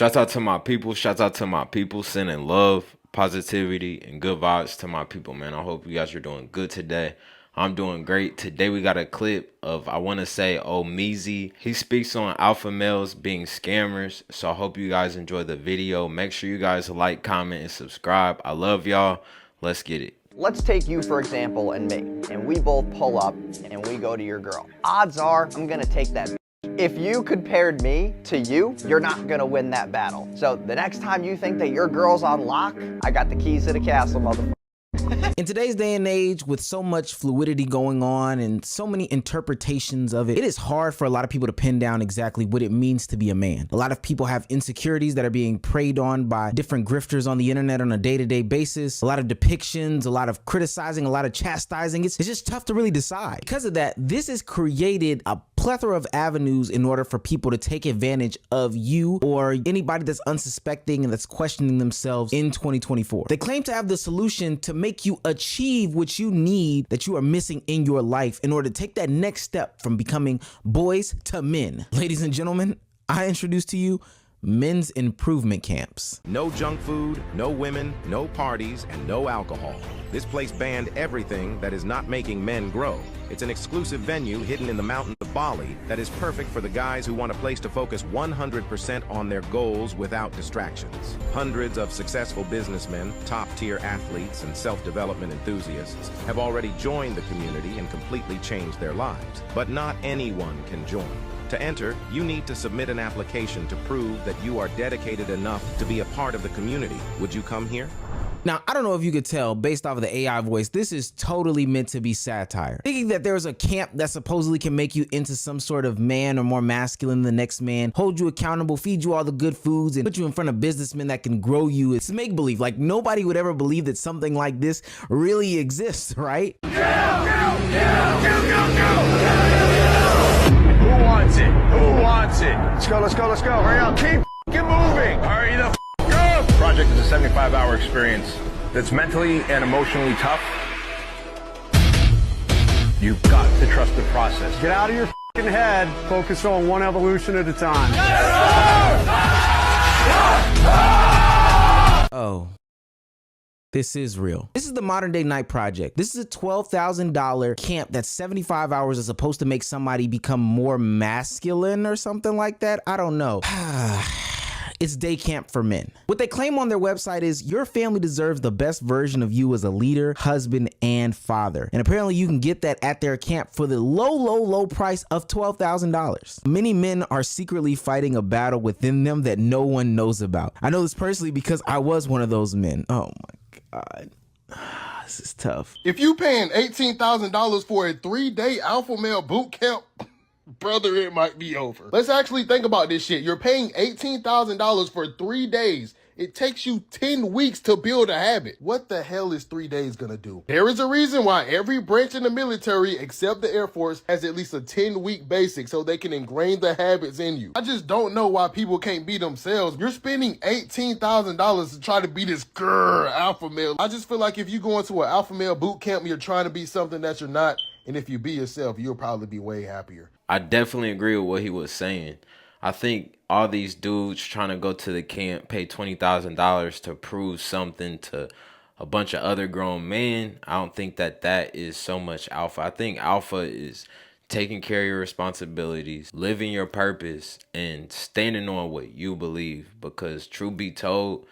Shouts out to my people. Shouts out to my people. Sending love, positivity, and good vibes to my people, man. I hope you guys are doing good today. I'm doing great. Today we got a clip of, I want to say, Meezy. He speaks on alpha males being scammers. So I hope you guys enjoy the video. Make sure you guys like, comment, and subscribe. I love y'all. Let's get it. Let's take you, for example, and me. And we both pull up and we go to your girl. Odds are I'm going to take that. If you compared me to you, you're not gonna win that battle. So the next time you think that your girl's on lock, I got the keys to the castle, motherfucker. In today's day and age, with so much fluidity going on and so many interpretations of it, it is hard for a lot of people to pin down exactly what it means to be a man. A lot of people have insecurities that are being preyed on by different grifters on the internet on a day-to-day basis. A lot of depictions, a lot of criticizing, a lot of chastising. It's just tough to really decide. Because of that, this has created a plethora of avenues in order for people to take advantage of you or anybody that's unsuspecting and that's questioning themselves in 2024. They claim to have the solution to make you achieve what you need that you are missing in your life in order to take that next step from becoming boys to men. Ladies and gentlemen, I introduce to you men's improvement camps. No junk food, no women, no parties, and no alcohol. This place banned everything that is not making men grow. It's an exclusive venue hidden in the mountains of Bali that is perfect for the guys who want a place to focus 100% on their goals without distractions. Hundreds of successful businessmen, top-tier athletes, and self-development enthusiasts have already joined the community and completely changed their lives. But not anyone can join. To enter, you need to submit an application to prove that you are dedicated enough to be a part of the community. Would you come here? Now, I don't know if you could tell based off of the AI voice, this is totally meant to be satire. Thinking that there's a camp that supposedly can make you into some sort of man or more masculine than the next man, hold you accountable, feed you all the good foods, and put you in front of businessmen that can grow you. It's make-believe. Like, nobody would ever believe that something like this really exists, right? Who wants it? Who wants it? Let's go, let's go, let's go. Hurry up. Keep moving. Hurry the up. Project is a 75-hour experience that's mentally and emotionally tough. You've got to trust the process. Get out of your head. Focus on one evolution at a time. Oh. This is real. This is the Modern Day Night Project. This is a $12,000 camp that's 75 hours is supposed to make somebody become more masculine or something like that. I don't know. It's day camp for men. What they claim on their website is your family deserves the best version of you as a leader, husband, and father. And apparently you can get that at their camp for the low price of $12,000. Many men are secretly fighting a battle within them that no one knows about. I know this personally because I was one of those men. Oh my God. This is tough. If you paying $18,000 for a 3-day alpha male boot camp, brother, it might be over. Let's actually think about this shit. You're paying $18,000 for 3 days. It takes you 10 weeks to build a habit. What the hell is 3 days gonna do? There is a reason why every branch in the military, except the Air Force, has at least a 10-week basic so they can ingrain the habits in you. I just don't know why people can't be themselves. You're spending $18,000 to try to be this alpha male. I just feel like if you go into an alpha male boot camp, you're trying to be something that you're not. And if you be yourself, you'll probably be way happier. I definitely agree with what he was saying. I think all these dudes trying to go to the camp, pay $20,000 to prove something to a bunch of other grown men, I don't think that that is so much alpha. I think alpha is taking care of your responsibilities, living your purpose, and standing on what you believe. Because truth be told,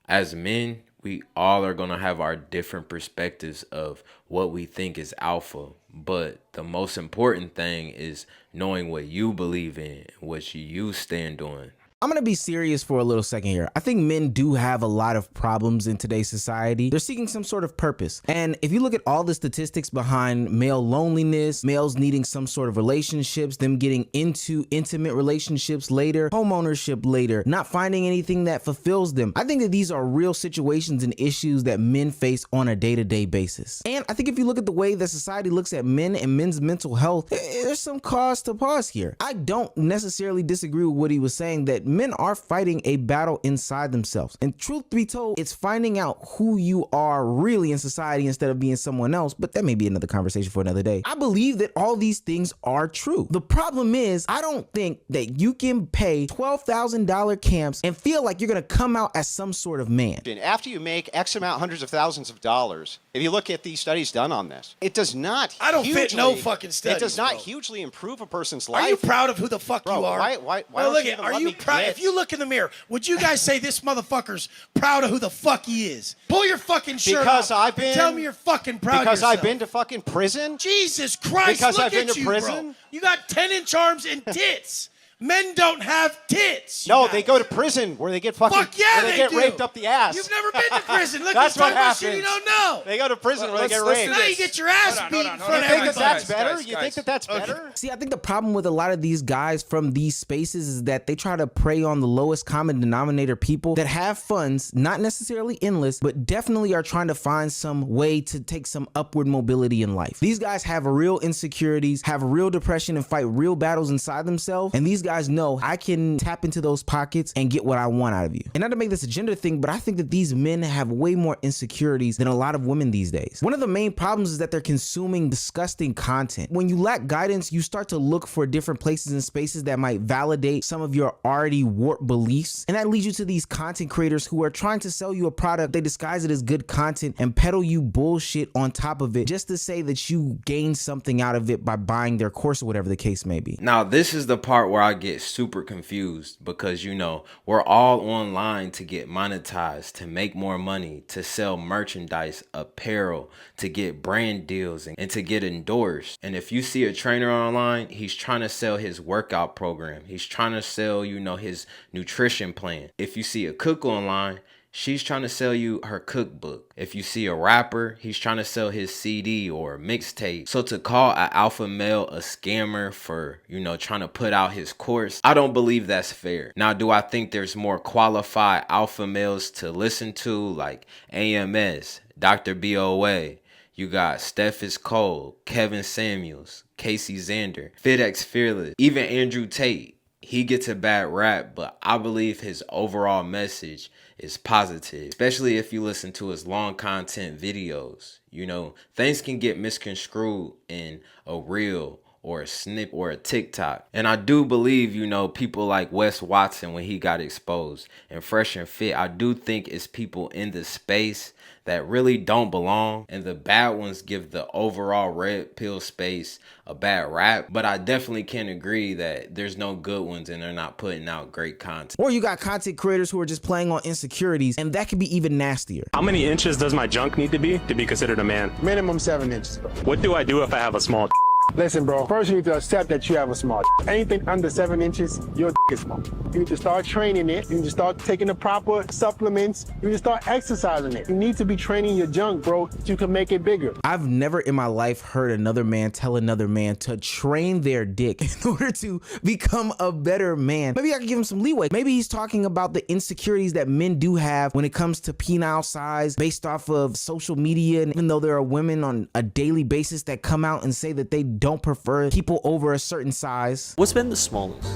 as men, we all are going to have our different perspectives of what we think is alpha. But the most important thing is knowing what you believe in, what you stand on. I'm gonna be serious for a little second here. I think men do have a lot of problems in today's society. They're seeking some sort of purpose. And if you look at all the statistics behind male loneliness, males needing some sort of relationships, them getting into intimate relationships later, home ownership later, not finding anything that fulfills them, I think that these are real situations and issues that men face on a day-to-day basis. And I think if you look at the way that society looks at men and men's mental health, there's some cause to pause here. I don't necessarily disagree with what he was saying that men are fighting a battle inside themselves. And truth be told, it's finding out who you are really in society instead of being someone else, but that may be another conversation for another day. I believe that all these things are true. The problem is, I don't think that you can pay $12,000 camps and feel like you're gonna come out as some sort of man. After you make X amount, hundreds of thousands of dollars, if you look at these studies done on this, it does not I don't fit no fucking studies. It does not bro. hugely improve a person's life. Are you proud of who the fuck bro, you are? Why well, don't look you at, even are let you me proud? get- If you look in the mirror, would you guys say this motherfucker's proud of who the fuck he is? Pull your fucking shirt Because off I've been- and tell me you're fucking proud Because of yourself. I've been to fucking prison? Jesus Christ, Because look I've been at to you, prison? bro. You got 10-inch arms and tits. Men don't have tits. No, guys. they go to prison where they get fucking Fuck yeah, where they get do. raped up the ass. You've never been to prison. Look, That's you're what talking about shit you happens. don't know. They go to prison where they get let's raped. Now you get your ass beat in front of You think that everybody. that's better? guys, You think that that's better? See, I think the problem with a lot of these guys from these spaces is that they try to prey on the lowest common denominator people that have funds, not necessarily endless, but definitely are trying to find some way to take some upward mobility in life. These guys have real insecurities, have real depression, and fight real battles inside themselves. And these guys know I can tap into those pockets and get what I want out of you. And not to make this a gender thing, but I think that these men have way more insecurities than a lot of women these days. One of the main problems is that they're consuming disgusting content. When you lack guidance, you start to look for different places and spaces that might validate some of your already warped beliefs. And that leads you to these content creators who are trying to sell you a product. They disguise it as good content and peddle you bullshit on top of it just to say that you gained something out of it by buying their course or whatever the case may be. Now, this is the part where I get super confused because, you know, we're all online to get monetized, to make more money, to sell merchandise, apparel, to get brand deals, and to get endorsed. And if you see a trainer online, he's trying to sell his workout program. He's trying to sell, you know, his nutrition plan. If you see a cook online, she's trying to sell you her cookbook. If you see a rapper, he's trying to sell his CD or mixtape. So to call an alpha male a scammer for, you know, trying to put out his course, I don't believe that's fair. Now, do I think there's more qualified alpha males to listen to, like AMS, Dr. BOA? You got Stephis Cole, Kevin Samuels, Casey Zander, FitX Fearless, even Andrew Tate. He gets a bad rap, but I believe his overall message is positive, especially if you listen to his long content videos. You know, things can get misconstrued in a reel or a snip or a TikTok. And I do believe, you know, people like Wes Watson when he got exposed and Fresh and Fit, I do think it's people in the space that really don't belong, and the bad ones give the overall red pill space a bad rap. But I definitely can agree that there's no good ones and they're not putting out great content. Or you got content creators who are just playing on insecurities, and that can be even nastier. How many inches does my junk need to be considered a man? Minimum 7 inches. What do I do if I have a small Listen, bro, first you need to accept that you have a small Anything under 7 inches, your is small. You need to start training it. You need to start taking the proper supplements. You need to start exercising it. You need to be training your junk, bro, so you can make it bigger. I've never in my life heard another man tell another man to train their dick in order to become a better man. Maybe I could give him some leeway. Maybe he's talking about the insecurities that men do have when it comes to penile size based off of social media. And even though there are women on a daily basis that come out and say that they don't prefer people over a certain size. What's been the smallest?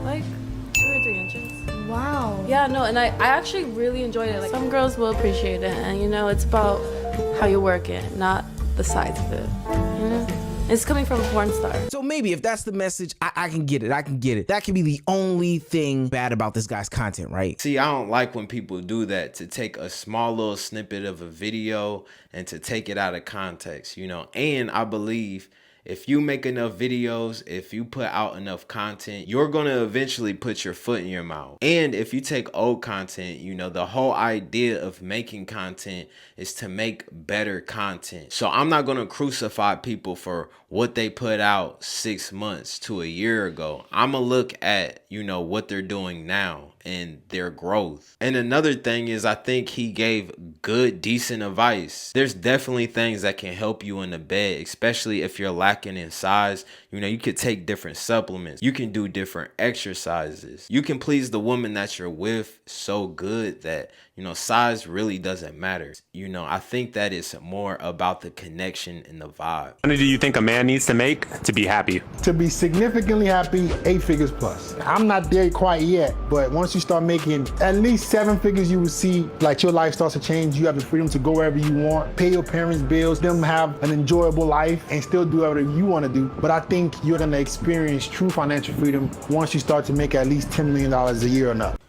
Like 2 or 3 inches. Wow. Yeah, no, and I actually really enjoyed it. Like, some girls will appreciate it, and you know, it's about how you work it, not the size of it. You know? It's coming from a porn star. So maybe if that's the message, I can get it. I can get it. That can be the only thing bad about this guy's content, right? See, I don't like when people do that, to take a small little snippet of a video and to take it out of context, you know. And I believe if you make enough videos, if you put out enough content, you're going to eventually put your foot in your mouth. And if you take old content, you know, the whole idea of making content is to make better content. So I'm not going to crucify people for what they put out 6 months to a year ago. I'm going to look at, you know, what they're doing now and their growth. And another thing is, I think he gave good, decent advice. There's definitely things that can help you in the bed, especially if you're lacking in size. You know, you could take different supplements. You can do different exercises. You can please the woman that you're with so good that, you know, size really doesn't matter. You know, I think that it's more about the connection and the vibe. How much do you think a man needs to make to be happy? To be significantly happy, 8 figures plus. I'm not there quite yet, but once you start making at least 7 figures, you will see like your life starts to change. You have the freedom to go wherever you want, pay your parents' bills, them have an enjoyable life and still do whatever you want to do. But I think you're going to experience true financial freedom once you start to make at least $10 million a year or up.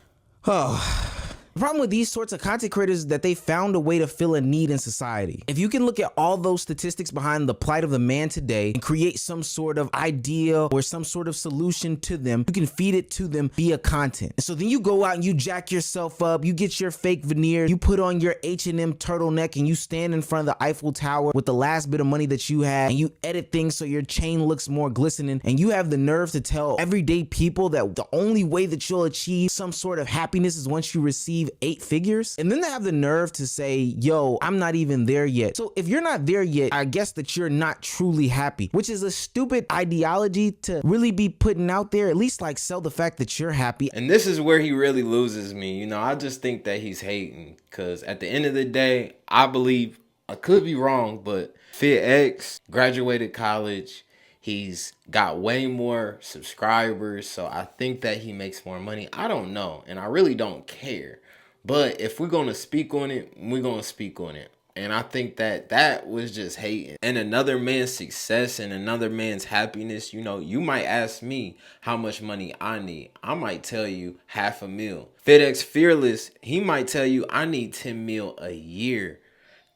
Oh. The problem with these sorts of content creators is that they found a way to fill a need in society. If you can look at all those statistics behind the plight of the man today and create some sort of idea or some sort of solution to them, you can feed it to them via content. And so then you go out and you jack yourself up, you get your fake veneer, you put on your H&M turtleneck and you stand in front of the Eiffel Tower with the last bit of money that you had and you edit things so your chain looks more glistening, and you have the nerve to tell everyday people that the only way that you'll achieve some sort of happiness is once you receive 8 figures, and then they have the nerve to say, yo, I'm not even there yet. So if you're not there yet, I guess that you're not truly happy, which is a stupid ideology to really be putting out there. At least like sell the fact that you're happy. And this is where he really loses me. You know, I just think that he's hating, because at the end of the day, I believe, I could be wrong, but FitX graduated college. He's got way more subscribers, so I think that he makes more money. I don't know, and I really don't care. But if we're going to speak on it, we're going to speak on it. And I think that that was just hating. And another man's success and another man's happiness, you know, you might ask me how much money I need. I might tell you $500,000. FitX Fearless, he might tell you I need 10 mil a year.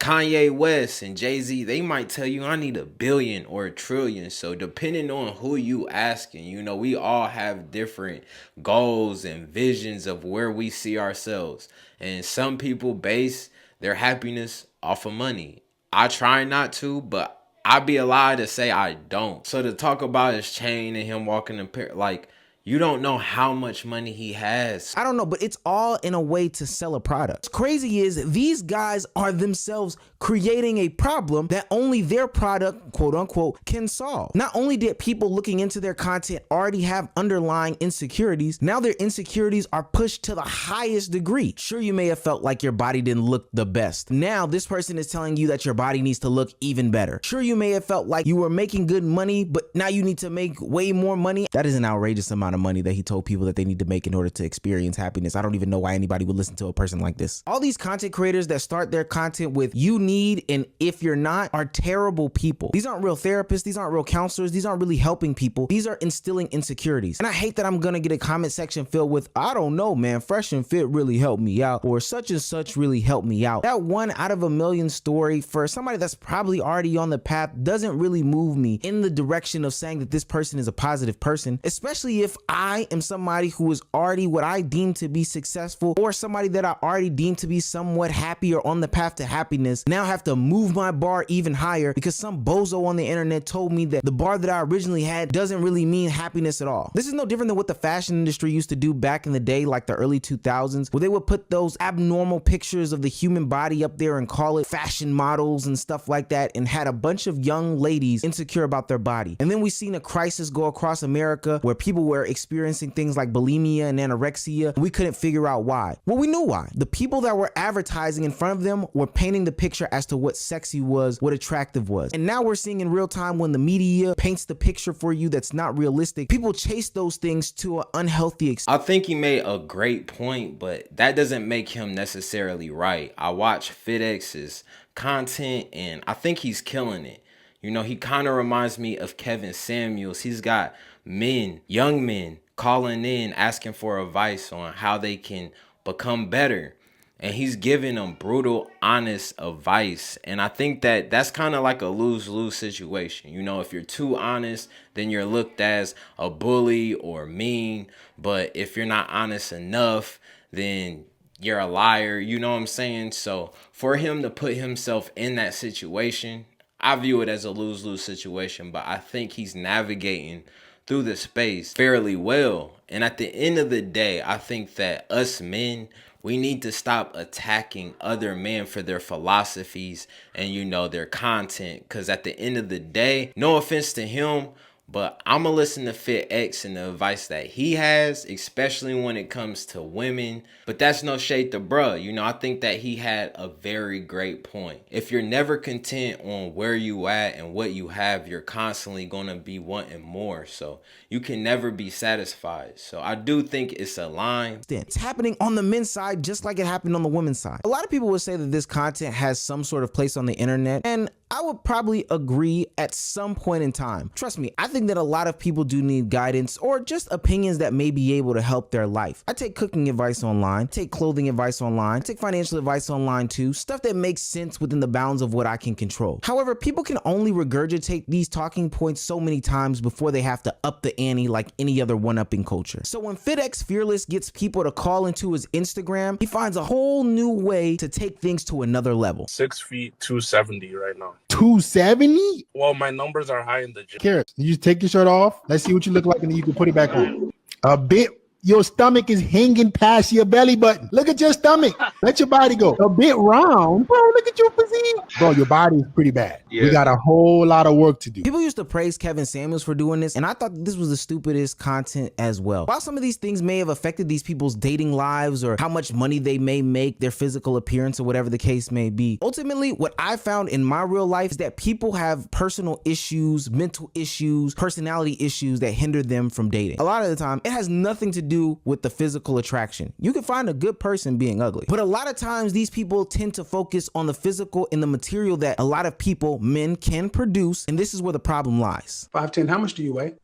Kanye West and Jay-Z, they might tell you I need $1 billion or $1 trillion. So depending on who you asking, you know, we all have different goals and visions of where we see ourselves. And some people base their happiness off of money. I try not to, but I'd be a lie to say I don't. So to talk about his chain and him walking in pair, like, you don't know how much money he has. I don't know, but it's all in a way to sell a product. What's crazy is these guys are themselves creating a problem that only their product, quote unquote, can solve. Not only did people looking into their content already have underlying insecurities, now their insecurities are pushed to the highest degree. Sure, you may have felt like your body didn't look the best. Now this person is telling you that your body needs to look even better. Sure, you may have felt like you were making good money, but now you need to make way more money. That is an outrageous amount of money that he told people that they need to make in order to experience happiness. I don't even know why anybody would listen to a person like this. All these content creators that start their content with "you need" and "if you're not" are terrible people. These aren't real therapists. These aren't real counselors. These aren't really helping people. These are instilling insecurities. And I hate that I'm gonna get a comment section filled with, I don't know, man, Fresh and Fit really helped me out, or such and such really helped me out. That 1 out of a million story for somebody that's probably already on the path doesn't really move me in the direction of saying that this person is a positive person, especially if I am somebody who is already what I deem to be successful, or somebody that I already deem to be somewhat happy or on the path to happiness. Now have to move my bar even higher because some bozo on the internet told me that the bar that I originally had doesn't really mean happiness at all. This is no different than what the fashion industry used to do back in the day, like the early 2000s, where they would put those abnormal pictures of the human body up there and call it fashion models and stuff like that, and had a bunch of young ladies insecure about their body. And then we seen a crisis go across America where people were experiencing things like bulimia and anorexia. We couldn't figure out why. Well, we knew why. The people that were advertising in front of them were painting the picture as to what sexy was, what attractive was. And now we're seeing in real time when the media paints the picture for you that's not realistic, people chase those things to an unhealthy extent. I think he made a great point, but that doesn't make him necessarily right. I watch FitX's content and I think he's killing it. You know, he kind of reminds me of Kevin Samuels. He's got men, young men, calling in asking for advice on how they can become better, and he's giving them brutal, honest advice. And I think that that's kind of like a lose-lose situation. You know, if you're too honest, then you're looked as a bully or mean, but if you're not honest enough, then you're a liar. You know what I'm saying? So for him to put himself in that situation, I view it as a lose-lose situation, but I think he's navigating through the space fairly well. And at the end of the day, I think that us men, we need to stop attacking other men for their philosophies and, you know, their content. Because at the end of the day, no offense to him, But I'm going to listen to Fit X and the advice that he has, especially when it comes to women. But that's no shade to bruh. You know, I think that he had a very great point. If you're never content on where you at and what you have, you're constantly going to be wanting more. So you can never be satisfied. So I do think it's a line. It's happening on the men's side just like it happened on the women's side. A lot of people would say that this content has some sort of place on the internet, and I would probably agree at some point in time. Trust me, I think that a lot of people do need guidance or just opinions that may be able to help their life. I take cooking advice online, take clothing advice online, take financial advice online too, stuff that makes sense within the bounds of what I can control. However, people can only regurgitate these talking points so many times before they have to up the ante like any other one-upping culture. So when FitX Fearless gets people to call into his Instagram, he finds a whole new way to take things to another level. 6 feet, 270 right now. 270? Well, my numbers are high in the gym. Carrot, you take your shirt off. Let's see what you look like, and then you can put it back on. A bit. Your stomach is hanging past your belly button. Look at your stomach. Let your body go. A bit round. Bro, look at your physique. Bro, your body is pretty bad. Yeah. We got a whole lot of work to do. People used to praise Kevin Samuels for doing this, and I thought this was the stupidest content as well. While some of these things may have affected these people's dating lives or how much money they may make, their physical appearance or whatever the case may be, ultimately what I found in my real life is that people have personal issues, mental issues, personality issues that hinder them from dating. A lot of the time, it has nothing to do with the physical attraction. You can find a good person being ugly, but a lot of times these people tend to focus on the physical and the material that a lot of people, men, can produce, and this is where the problem lies. 5'10", how much do you weigh?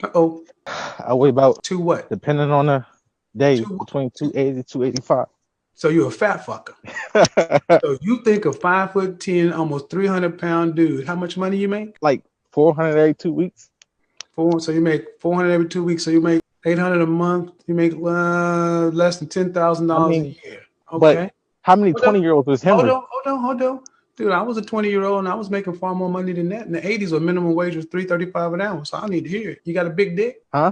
Uh-oh. I weigh about two what? Depending on the day, between 280 285. So you're a fat fucker. So you think a 5'10", almost 300-pound dude, how much money you make? Like 400 every 2 weeks. So you make 400 every 2 weeks. So you make 800 a month. You make less than $10,000 a year. Okay. But how many 20-year-olds was him? Hold on. Dude, I was a 20-year-old and I was making far more money than that. In the 80s, where minimum wage was $3.35 an hour. So I need to hear it. You got a big dick? Huh?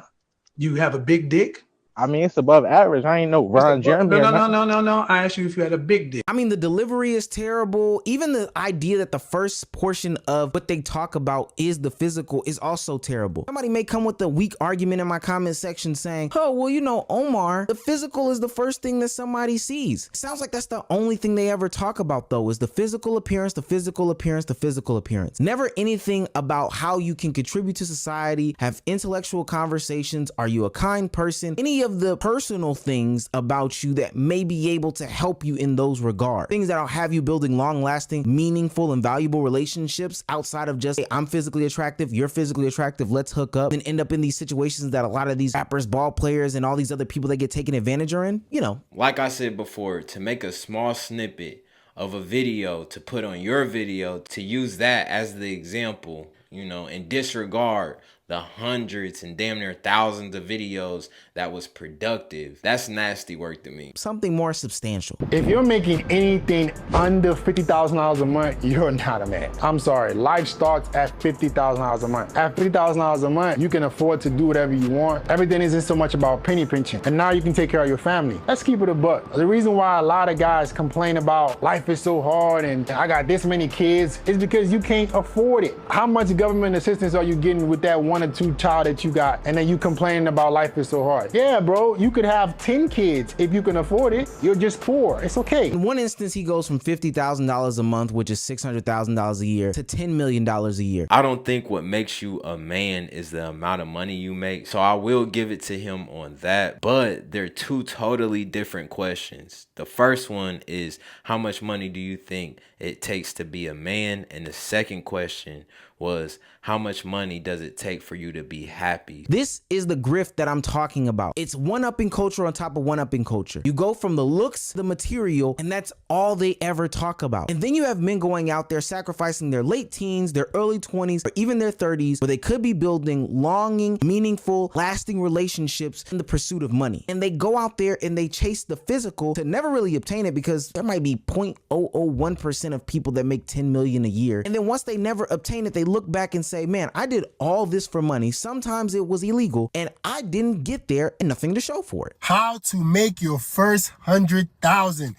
You have a big dick? I mean, it's above average. I ain't no Ron Jeremy. No. I asked you if you had a big dick. I mean, the delivery is terrible. Even the idea that the first portion of what they talk about is the physical is also terrible. Somebody may come with a weak argument in my comment section saying, oh, well, you know, Omar, the physical is the first thing that somebody sees. It sounds like that's the only thing they ever talk about, though, is the physical appearance, the physical appearance, the physical appearance. Never anything about how you can contribute to society, have intellectual conversations. Are you a kind person? Any of the personal things about you that may be able to help you in those regards. Things that'll have you building long-lasting, meaningful, and valuable relationships outside of just, hey, I'm physically attractive, you're physically attractive, let's hook up, and end up in these situations that a lot of these rappers, ball players, and all these other people that get taken advantage are in, you know. Like I said before, to make a small snippet of a video to put on your video, to use that as the example, you know, and disregard the hundreds and damn near thousands of videos that was productive. That's nasty work to me. Something more substantial. If you're making anything under $50,000 a month, you're not a man. I'm sorry, life starts at $50,000 a month. At $50,000 a month, you can afford to do whatever you want. Everything isn't so much about penny pinching. And now you can take care of your family. Let's keep it a buck. The reason why a lot of guys complain about life is so hard and I got this many kids is because you can't afford it. How much government assistance are you getting with that 1 or 2 child that you got, and then you complaining about life is so hard? Yeah, bro, you could have 10 kids if you can afford it. You're just poor. It's okay. In one instance, he goes from $50,000 a month, which is $600,000 a year, to $10 million a year. I don't think what makes you a man is the amount of money you make, so I will give it to him on that, but they're two totally different questions. The first one is, how much money do you think it takes to be a man? And the second question was, how much money does it take for you to be happy? This is the grift that I'm talking about. It's one-upping culture on top of one-upping culture. You go from the looks to the material, and that's all they ever talk about. And then you have men going out there sacrificing their late teens, their early 20s, or even their 30s, where they could be building longing, meaningful, lasting relationships in the pursuit of money. And they go out there and they chase the physical to never really obtain it, because there might be 0.001% of people that make 10 million a year. And then once they never obtain it, they look back and say, man, I did all this for money. Sometimes it was illegal and I didn't get there and nothing to show for it. How to make your first 100,000.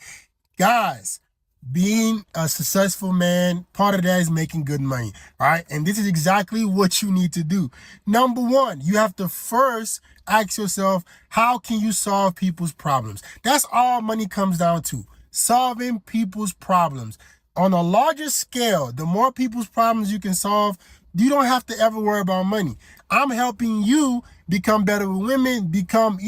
Guys, being a successful man, part of that is making good money, right? And this is exactly what you need to do. Number one, you have to first ask yourself, how can you solve people's problems? That's all money comes down to, solving people's problems. On a larger scale, the more people's problems you can solve, you don't have to ever worry about money. I'm helping you become better with women, become,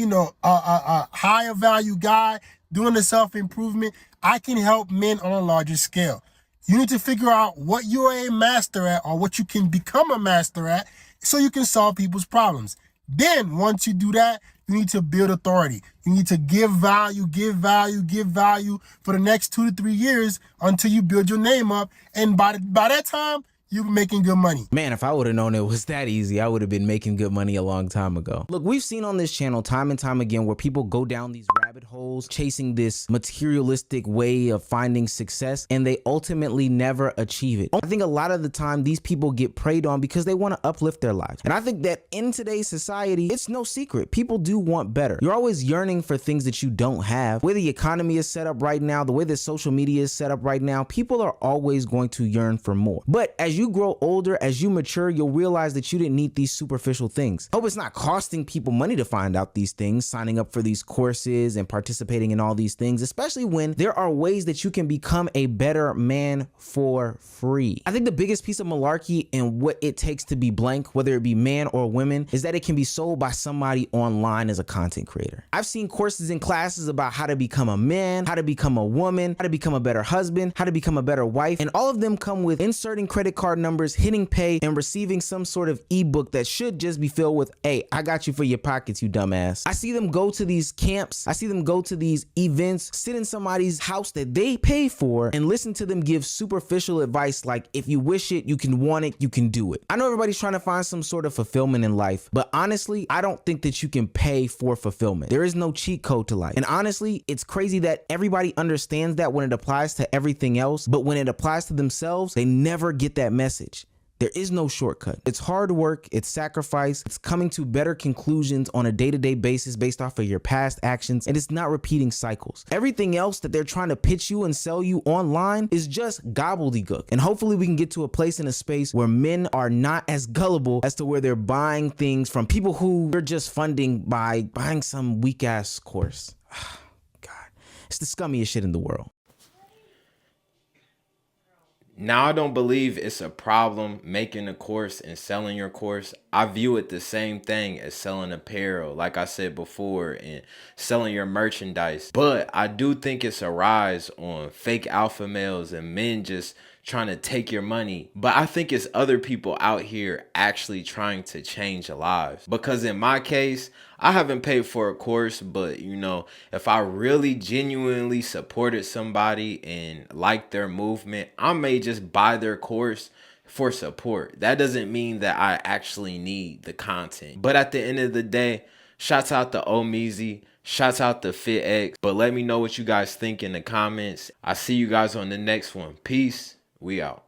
a higher value guy, doing the self-improvement. I can help men on a larger scale. You need to figure out what you're a master at or what you can become a master at so you can solve people's problems. Then once you do that, you need to build authority. You need to give value for the next 2 to 3 years until you build your name up. And by that time, you're making good money. Man, if I would have known it was that easy, I would have been making good money a long time ago. Look, we've seen on this channel time and time again where people go down these rabbit holes chasing this materialistic way of finding success, and they ultimately never achieve it. I think a lot of the time these people get preyed on because they want to uplift their lives. And I think that in today's society, it's no secret. People do want better. You're always yearning for things that you don't have. The way the economy is set up right now, the way that social media is set up right now, people are always going to yearn for more. But as you grow older, as you mature, you'll realize that you didn't need these superficial things. I hope it's not costing people money to find out these things, signing up for these courses and participating in all these things, especially when there are ways that you can become a better man for free. I think the biggest piece of malarkey and what it takes to be blank, whether it be man or women, is that it can be sold by somebody online as a content creator. I've seen courses and classes about how to become a man, how to become a woman, how to become a better husband, how to become a better wife, and all of them come with inserting credit card numbers, hitting pay, and receiving some sort of ebook that should just be filled with, hey, I got you for your pockets, you dumbass. I see them go to these camps, I see them go to these events, sit in somebody's house that they pay for, and listen to them give superficial advice like, if you wish it, you can want it, you can do it. I know everybody's trying to find some sort of fulfillment in life, but honestly, I don't think that you can pay for fulfillment. There is no cheat code to life. And honestly, it's crazy that everybody understands that when it applies to everything else, but when it applies to themselves, they never get that message. There is no shortcut. It's hard work, it's sacrifice, it's coming to better conclusions on a day-to-day basis based off of your past actions, and it's not repeating cycles. Everything else that they're trying to pitch you and sell you online is just gobbledygook. And hopefully we can get to a place in a space where men are not as gullible as to where they're buying things from people who they're just funding by buying some weak-ass course. God, it's the scummiest shit in the world. Now, I don't believe it's a problem making a course and selling your course. I view it the same thing as selling apparel, like I said before, and selling your merchandise. But I do think it's a rise on fake alpha males and men just trying to take your money. But I think it's other people out here actually trying to change lives. Because in my case, I haven't paid for a course, but if I really genuinely supported somebody and liked their movement, I may just buy their course for support. That doesn't mean that I actually need the content. But at the end of the day, shouts out to Omeezy, shouts out to FitX. But let me know what you guys think in the comments. I see you guys on the next one. Peace. We out.